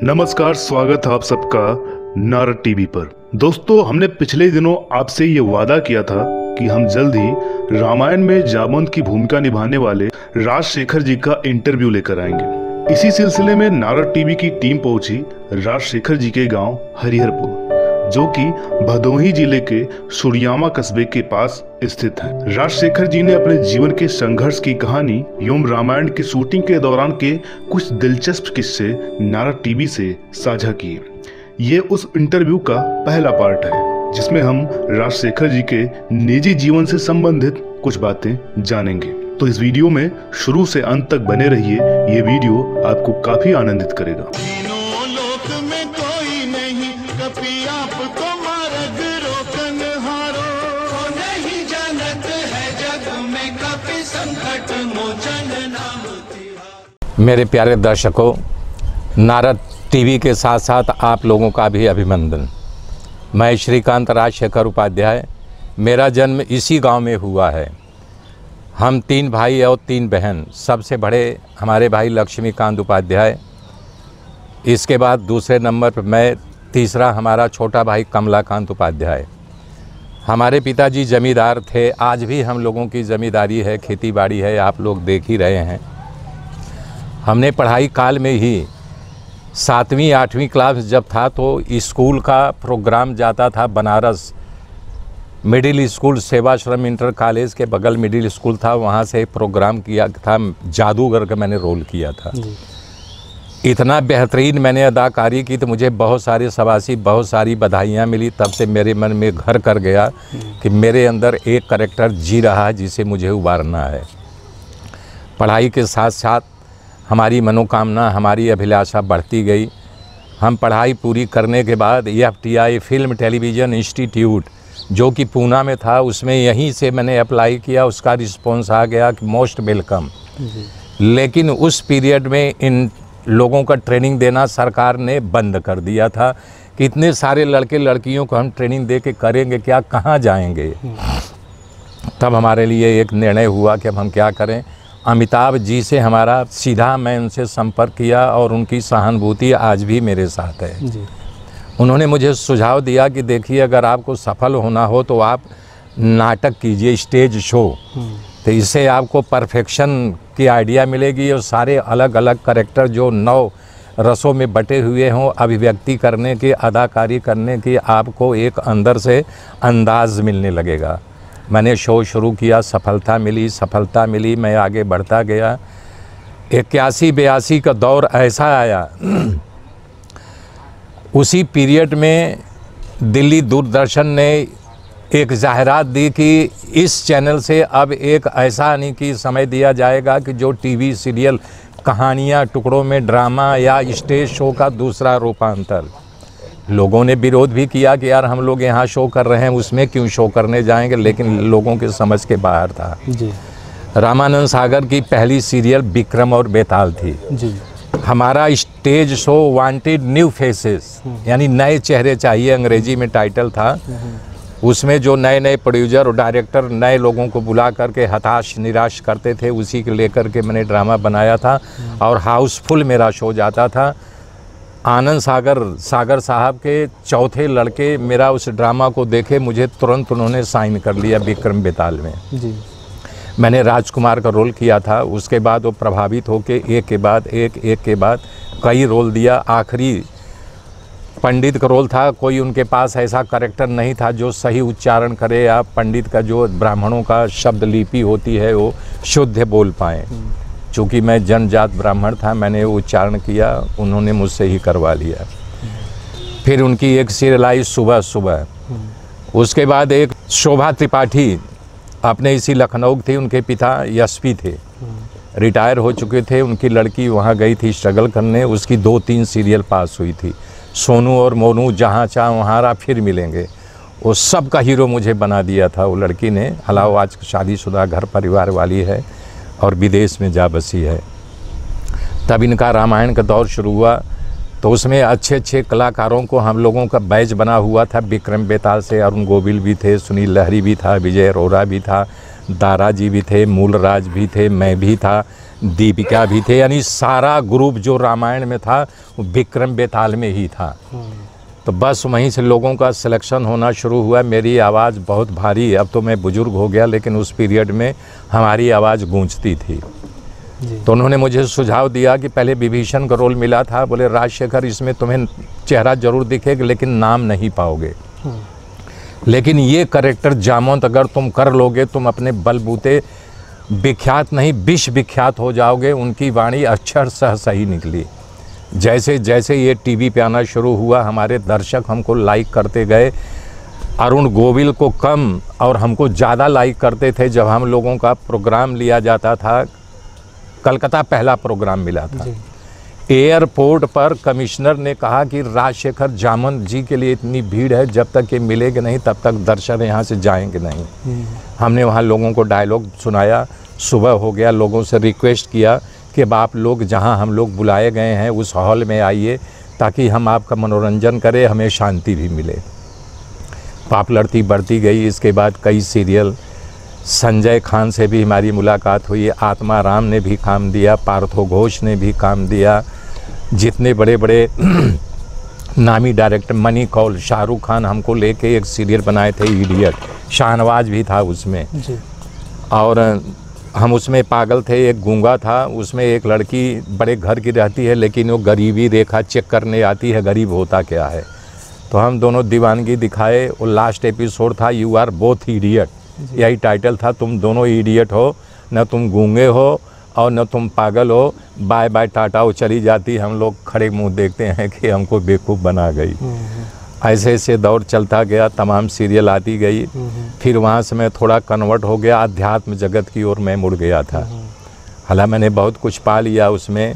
नमस्कार, स्वागत है आप सबका नारद टीवी पर। दोस्तों, हमने पिछले दिनों आपसे ये वादा किया था कि हम जल्द ही रामायण में जामवंत की भूमिका निभाने वाले राजशेखर जी का इंटरव्यू लेकर आएंगे। इसी सिलसिले में नारद टीवी की टीम पहुंची राजशेखर जी के गांव हरिहरपुर, जो कि भदोही जिले के सुरयामा कस्बे के पास स्थित है। राजशेखर जी ने अपने जीवन के संघर्ष की कहानी एवं रामायण की शूटिंग के दौरान के कुछ दिलचस्प किस्से नारद टीवी से साझा किए। ये उस इंटरव्यू का पहला पार्ट है, जिसमें हम राजशेखर जी के निजी जीवन से संबंधित कुछ बातें जानेंगे। तो इस वीडियो में शुरू से अंत तक बने रहिए। ये वीडियो आपको काफी आनंदित करेगा। मेरे प्यारे दर्शकों, नारद टीवी के साथ साथ आप लोगों का भी अभिनंदन। मैं श्रीकांत राजशेखर उपाध्याय। मेरा जन्म इसी गांव में हुआ है। हम 3 भाई और 3 बहन। सबसे बड़े हमारे भाई लक्ष्मीकांत उपाध्याय, इसके बाद दूसरे नंबर पर मैं, तीसरा हमारा छोटा भाई कमलाकांत उपाध्याय। हमारे पिताजी जमींदार थे। आज भी हम लोगों की ज़मींदारी है, खेती बाड़ी है, आप लोग देख ही रहे हैं। हमने पढ़ाई काल में ही 7वीं 8वीं क्लास जब था तो स्कूल का प्रोग्राम जाता था Banaras middle school, Sevashram inter college के बगल मिडिल स्कूल था, वहाँ से प्रोग्राम किया था। जादूगर का मैंने रोल किया था। इतना बेहतरीन मैंने अदाकारी की तो मुझे बहुत सारे शाबाशी, बहुत सारी बधाइयाँ मिली। तब से मेरे मन में घर कर गया कि मेरे अंदर एक करैक्टर जी रहा है जिसे मुझे उबारना है। पढ़ाई के साथ साथ हमारी मनोकामना, हमारी अभिलाषा बढ़ती गई। हम पढ़ाई पूरी करने के बाद FTI फिल्म टेलीविज़न इंस्टीट्यूट, जो कि पूना में था, उसमें यहीं से मैंने अप्लाई किया। उसका रिस्पॉन्स आ गया कि मोस्ट वेलकम। लेकिन उस पीरियड में इन लोगों का ट्रेनिंग देना सरकार ने बंद कर दिया था कि इतने सारे लड़के लड़कियों को हम ट्रेनिंग दे के करेंगे क्या, कहाँ जाएंगे। तब हमारे लिए एक निर्णय हुआ कि अब हम क्या करें। अमिताभ जी से हमारा सीधा, मैं उनसे संपर्क किया और उनकी सहानुभूति आज भी मेरे साथ है जी। उन्होंने मुझे सुझाव दिया कि देखिए, अगर आपको सफल होना हो तो आप नाटक कीजिए, स्टेज शो। तो इससे आपको परफेक्शन की आइडिया मिलेगी और सारे अलग अलग कैरेक्टर जो 9 रसों में बटे हुए हों, अभिव्यक्ति करने की, अदाकारी करने की आपको एक अंदर से अंदाज मिलने लगेगा। मैंने शो शुरू किया, सफलता मिली, मैं आगे बढ़ता गया। 81-82 का दौर ऐसा आया, उसी पीरियड में दिल्ली दूरदर्शन ने एक जाहिरात दी कि इस चैनल से अब एक ऐसा आने की समय दिया जाएगा कि जो टीवी सीरियल, कहानियाँ, टुकड़ों में ड्रामा या स्टेज शो का दूसरा रूपांतर। लोगों ने विरोध भी किया कि यार, हम लोग यहाँ शो कर रहे हैं, उसमें क्यों शो करने जाएंगे, लेकिन लोगों के समझ के बाहर था जी। रामानंद सागर की पहली सीरियल विक्रम और बेताल थी जी। हमारा stage show wanted new faces, यानी नए चेहरे चाहिए, अंग्रेजी में टाइटल था। उसमें जो नए नए प्रोड्यूसर और डायरेक्टर नए लोगों को बुला करके हताश निराश करते थे, उसी के लेकर के मैंने ड्रामा बनाया था और हाउसफुल मेरा शो जाता था। आनंद सागर साहब के चौथे लड़के मेरा उस ड्रामा को देखे, मुझे तुरंत उन्होंने साइन कर लिया विक्रम बेताल में जी। मैंने राजकुमार का रोल किया था। उसके बाद वो प्रभावित होकर एक के बाद कई रोल दिया। आखिरी पंडित का रोल था। कोई उनके पास ऐसा कैरेक्टर नहीं था जो सही उच्चारण करे या पंडित का जो ब्राह्मणों का शब्द लिपि होती है वो शुद्ध बोल पाएँ। चूँकि मैं जनजात ब्राह्मण था, मैंने वो उच्चारण किया, उन्होंने मुझसे ही करवा लिया। फिर उनकी एक सीरियल आई सुबह। उसके बाद एक शोभा त्रिपाठी अपने इसी लखनऊ थी, उनके पिता एसपी थे, रिटायर हो चुके थे। उनकी लड़की वहाँ गई थी स्ट्रगल करने, उसकी 2-3 सीरियल पास हुई थी। सोनू और मोनू, जहाँ चाह वहाँ फिर मिलेंगे, वो सब का हीरो मुझे बना दिया था वो लड़की ने। हालांकि आज शादीशुदा घर परिवार वाली है और विदेश में जा बसी है। तब इनका रामायण का दौर शुरू हुआ तो उसमें अच्छे अच्छे कलाकारों को हम लोगों का बैच बना हुआ था। विक्रम बेताल से अरुण गोविल भी थे, सुनील लहरी भी था, विजय अरोरा भी था, दारा जी भी थे, मूलराज भी थे, मैं भी था, दीपिका भी थे, यानी सारा ग्रुप जो रामायण में था वो विक्रम बेताल में ही था। तो बस वहीं से लोगों का सिलेक्शन होना शुरू हुआ। मेरी आवाज़ बहुत भारी है, अब तो मैं बुज़ुर्ग हो गया, लेकिन उस पीरियड में हमारी आवाज़ गूंजती थी। तो उन्होंने मुझे सुझाव दिया कि पहले विभीषण का रोल मिला था, बोले राजशेखर इसमें तुम्हें चेहरा जरूर दिखेगा लेकिन नाम नहीं पाओगे, लेकिन ये कैरेक्टर जामवंत अगर तुम कर लोगे, तुम अपने बलबूते विख्यात नहीं विश्व विख्यात हो जाओगे। उनकी वाणी अक्षर सह सही निकली। जैसे जैसे ये टीवी पे आना शुरू हुआ, हमारे दर्शक हमको लाइक करते गए। अरुण गोविल को कम और हमको ज़्यादा लाइक करते थे। जब हम लोगों का प्रोग्राम लिया जाता था, कलकत्ता पहला प्रोग्राम मिला था, एयरपोर्ट पर कमिश्नर ने कहा कि राजशेखर जामवंत जी के लिए इतनी भीड़ है, जब तक ये मिलेंगे नहीं तब तक दर्शक यहाँ से जाएंगे नहीं। हमने वहाँ लोगों को डायलॉग सुनाया। सुबह हो गया, लोगों से रिक्वेस्ट किया कि अब आप लोग जहाँ हम लोग बुलाए गए हैं उस हॉल में आइए, ताकि हम आपका मनोरंजन करें, हमें शांति भी मिले। पॉपुलरिटी बढ़ती गई। इसके बाद कई सीरियल, संजय खान से भी हमारी मुलाकात हुई, आत्मा राम ने भी काम दिया, पार्थो घोष ने भी काम दिया, जितने बड़े बड़े नामी डायरेक्टर, मनी कौल, शाहरुख खान हमको लेके एक सीरियल बनाए थे इडियट, शाहनवाज भी था उसमें जी। और हम उसमें पागल थे। एक गूंगा था, उसमें एक लड़की बड़े घर की रहती है लेकिन वो गरीबी रेखा चेक करने आती है, गरीब होता क्या है। तो हम दोनों दीवानगी दिखाए। वो लास्ट एपिसोड था यू आर बोथ इडियट, यही टाइटल था, तुम दोनों इडियट हो, न तुम गूंगे हो और न तुम पागल हो, बाय बाय टाटा। वो चली जाती, हम लोग खड़े मुंह देखते हैं कि हमको बेवकूफ़ बना गई। ऐसे ऐसे दौर चलता गया, तमाम सीरियल आती गई। फिर वहाँ से मैं थोड़ा कन्वर्ट हो गया, अध्यात्म जगत की ओर मैं मुड़ गया था। हालांकि मैंने बहुत कुछ पा लिया उसमें,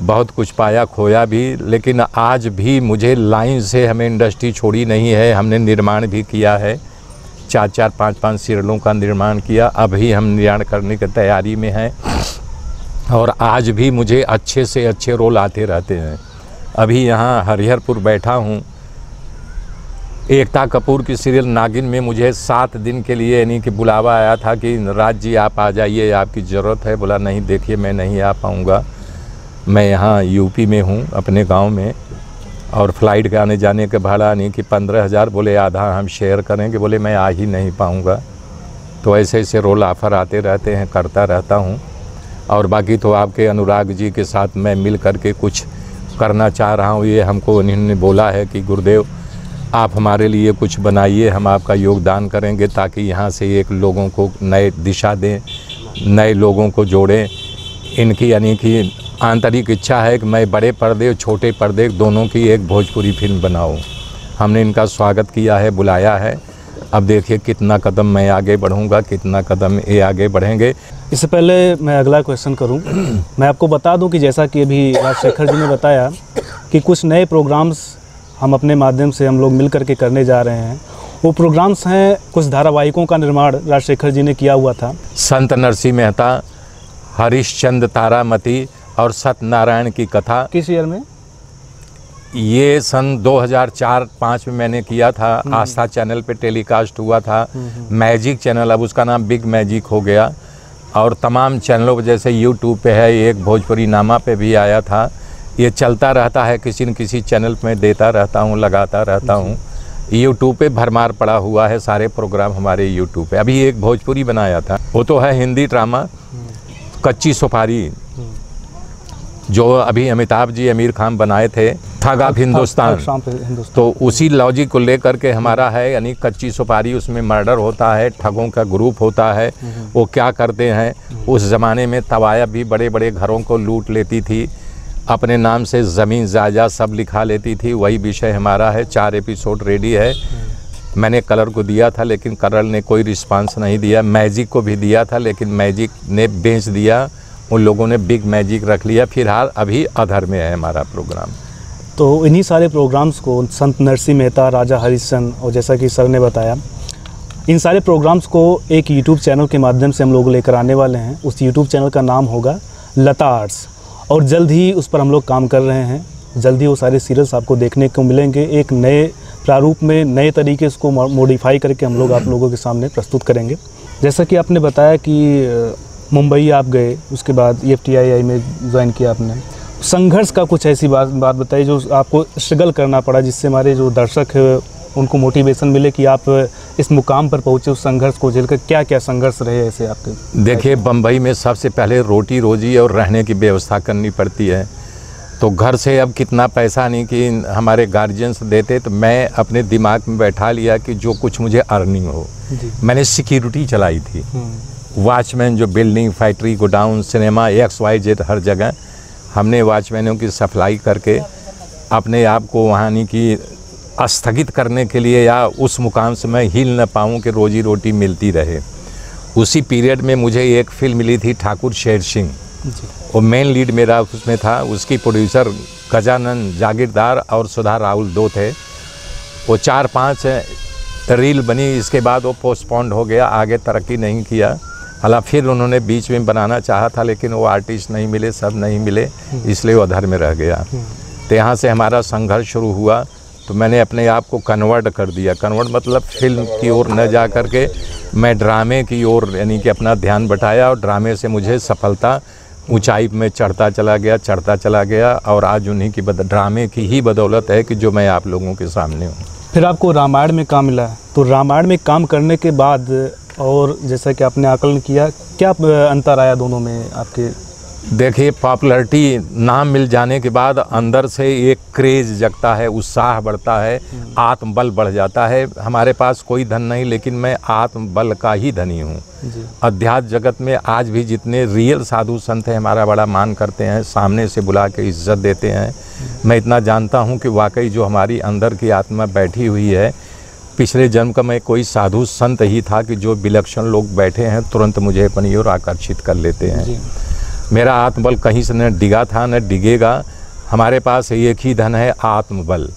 बहुत कुछ पाया, खोया भी, लेकिन आज भी मुझे लाइन से हमें इंडस्ट्री छोड़ी नहीं है। हमने निर्माण भी किया है, 4-4, 5-5 सीरियलों का निर्माण किया। अभी हम निर्माण करने की तैयारी में हैं और आज भी मुझे अच्छे से अच्छे रोल आते रहते हैं। अभी यहाँ हरिहरपुर बैठा हूँ, एकता कपूर की सीरियल नागिन में मुझे 7 दिन के लिए यानी कि बुलावा आया था कि राज जी आप आ जाइए, आपकी ज़रूरत है। बोला नहीं देखिए मैं नहीं आ पाऊँगा, मैं यहाँ यूपी में हूँ अपने गांव में, और फ्लाइट के आने जाने के भाड़ा नहीं कि 15,000, बोले आधा हम शेयर करेंगे, बोले मैं आ ही नहीं पाऊँगा। तो ऐसे ऐसे रोल ऑफ़र आते रहते हैं, करता रहता हूँ। और बाकी तो आपके अनुराग जी के साथ मैं मिल कर के कुछ करना चाह रहा हूँ। ये हमको इन्होंने बोला है कि गुरुदेव आप हमारे लिए कुछ बनाइए, हम आपका योगदान करेंगे ताकि यहाँ से एक लोगों को नए दिशा दें, नए लोगों को जोड़ें। इनकी यानी कि आंतरिक इच्छा है कि मैं बड़े पर्दे और छोटे पर्दे दोनों की एक भोजपुरी फिल्म बनाऊं। हमने इनका स्वागत किया है, बुलाया है। अब देखिए कितना कदम मैं आगे बढ़ूंगा, कितना कदम ये आगे बढ़ेंगे। इससे पहले मैं अगला क्वेश्चन करूं, मैं आपको बता दूं कि जैसा कि अभी राजशेखर जी ने बताया कि कुछ नए प्रोग्राम्स हम अपने माध्यम से हम लोग मिल कर के करने जा रहे हैं। वो प्रोग्राम्स हैं, कुछ धारावाहिकों का निर्माण राजशेखर जी ने किया हुआ था। संत नरसिंह मेहता, हरिश्चंद्र तारामती और सत्यनारायण की कथा। किस ईयर में? ये सन 2004-5 में मैंने किया था। आस्था चैनल पे टेलीकास्ट हुआ था। मैजिक चैनल, अब उसका नाम बिग मैजिक हो गया। और तमाम चैनलों पर जैसे यूट्यूब पे है, एक भोजपुरी नामा पे भी आया था। ये चलता रहता है, किसी न किसी चैनल में देता रहता हूँ, लगाता रहता हूँ। यूट्यूब पे भरमार पड़ा हुआ है, सारे प्रोग्राम हमारे यूट्यूब पे। अभी एक भोजपुरी बनाया था, वो तो है हिंदी ड्रामा कच्ची सुपारी, जो अभी अमिताभ जी आमिर खान बनाए थे, ठग ऑफ हिंदुस्तान। तो उसी लॉजिक को लेकर के हमारा है, यानी कच्ची सुपारी, उसमें मर्डर होता है, ठगों का ग्रुप होता है। वो क्या करते हैं, उस ज़माने में तवाया भी बड़े बड़े घरों को लूट लेती थी, अपने नाम से ज़मीन जायदाद सब लिखा लेती थी। वही विषय हमारा है। 4 एपिसोड रेडी है। मैंने कलर को दिया था लेकिन कलर ने कोई रिस्पांस नहीं दिया। मैजिक को भी दिया था लेकिन मैजिक ने बेच दिया, उन लोगों ने बिग मैजिक रख लिया। फिलहाल अभी अधर में है हमारा प्रोग्राम। तो इन्हीं सारे प्रोग्राम्स को संत नरसिंह मेहता, राजा हरिश्चंद्र और जैसा कि सर ने बताया, इन सारे प्रोग्राम्स को एक यूट्यूब चैनल के माध्यम से हम लोग लेकर आने वाले हैं। उस यूट्यूब चैनल का नाम होगा लता आर्ट्स, और जल्द ही उस पर हम लोग काम कर रहे हैं। जल्द ही वो सारे सीरियल्स आपको देखने को मिलेंगे। एक नए प्रारूप में, नए तरीके से उसको मॉडिफाई करके हम लोग आप लोगों के सामने प्रस्तुत करेंगे। जैसा कि आपने बताया कि मुंबई आप गए, उसके बाद FTII में ज्वाइन किया आपने। संघर्ष का कुछ ऐसी बात बताइए जो आपको स्ट्रगल करना पड़ा, जिससे हमारे जो दर्शक है उनको मोटिवेशन मिले कि आप इस मुकाम पर पहुँचे। उस संघर्ष को झेलकर क्या क्या संघर्ष रहे ऐसे आपके? देखिए, बम्बई में सबसे पहले रोटी रोजी और रहने की व्यवस्था करनी पड़ती है। तो घर से अब कितना पैसा नहीं कि हमारे गार्जियंस देते, तो मैं अपने दिमाग में बैठा लिया कि जो कुछ मुझे अर्निंग हो। मैंने सिक्योरिटी चलाई थी, वॉचमैन, जो building, factory, godown, cinema, XYZ हर जगह हमने वॉचमैनों की सप्लाई करके अपने आप को वहाँ नहीं कि स्थगित करने के लिए, या उस मुकाम से मैं हिल न पाऊँ कि रोजी रोटी मिलती रहे। उसी पीरियड में मुझे एक फिल्म मिली थी ठाकुर शेर सिंह, वो मेन लीड मेरा उसमें था। उसकी प्रोड्यूसर गजानन जागीरदार और सुधा राहुल दो थे। वो 4-5 रील बनी, इसके बाद वो पोस्टपोन्ड हो गया, आगे तरक्की नहीं किया। हालांकि फिर उन्होंने बीच में बनाना चाहा था, लेकिन वो आर्टिस्ट नहीं मिले, सब नहीं मिले, इसलिए वो अधर में रह गया। तो यहाँ से हमारा संघर्ष शुरू हुआ। तो मैंने अपने आप को कन्वर्ट कर दिया। कन्वर्ट मतलब फिल्म की ओर न जा कर के मैं ड्रामे की ओर यानी कि अपना ध्यान बटाया, और ड्रामे से मुझे सफलता ऊंचाई में चढ़ता चला गया। और आज उन्हीं की ड्रामे की ही बदौलत है कि जो मैं आप लोगों के सामने हूँ। फिर आपको रामायण में काम मिला, तो रामायण में काम करने के बाद और जैसा कि आपने आकलन किया, क्या अंतर आया दोनों में आपके? देखिए, पॉपुलैरिटी, नाम मिल जाने के बाद अंदर से एक क्रेज़ जगता है, उत्साह बढ़ता है, आत्मबल बढ़ जाता है। हमारे पास कोई धन नहीं, लेकिन मैं आत्मबल का ही धनी हूँ। अध्यात्म जगत में आज भी जितने रियल साधु संत हैं हमारा बड़ा मान करते हैं, सामने से बुला के इज्जत देते हैं। मैं इतना जानता हूँ कि वाकई जो हमारी अंदर की आत्मा बैठी हुई है, पिछले जन्म का मैं कोई साधु संत ही था कि जो विलक्षण लोग बैठे हैं तुरंत मुझे अपनी ओर आकर्षित कर लेते हैं। मेरा आत्मबल कहीं से न डिगा था न डिगेगा। हमारे पास एक ही धन है, आत्मबल।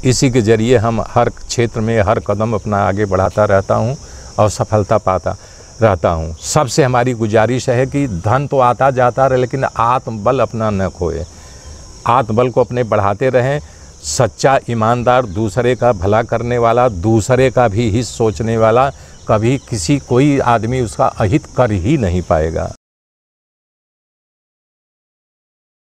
इसी के ज़रिए हम हर क्षेत्र में हर कदम अपना आगे बढ़ाता रहता हूँ और सफलता पाता रहता हूँ। सबसे हमारी गुजारिश है कि धन तो आता जाता रहे, लेकिन आत्मबल अपना न खोए। आत्मबल को अपने बढ़ाते रहें। सच्चा ईमानदार, दूसरे का भला करने वाला, दूसरे का भी हित सोचने वाला, कभी कोई आदमी उसका अहित कर ही नहीं पाएगा।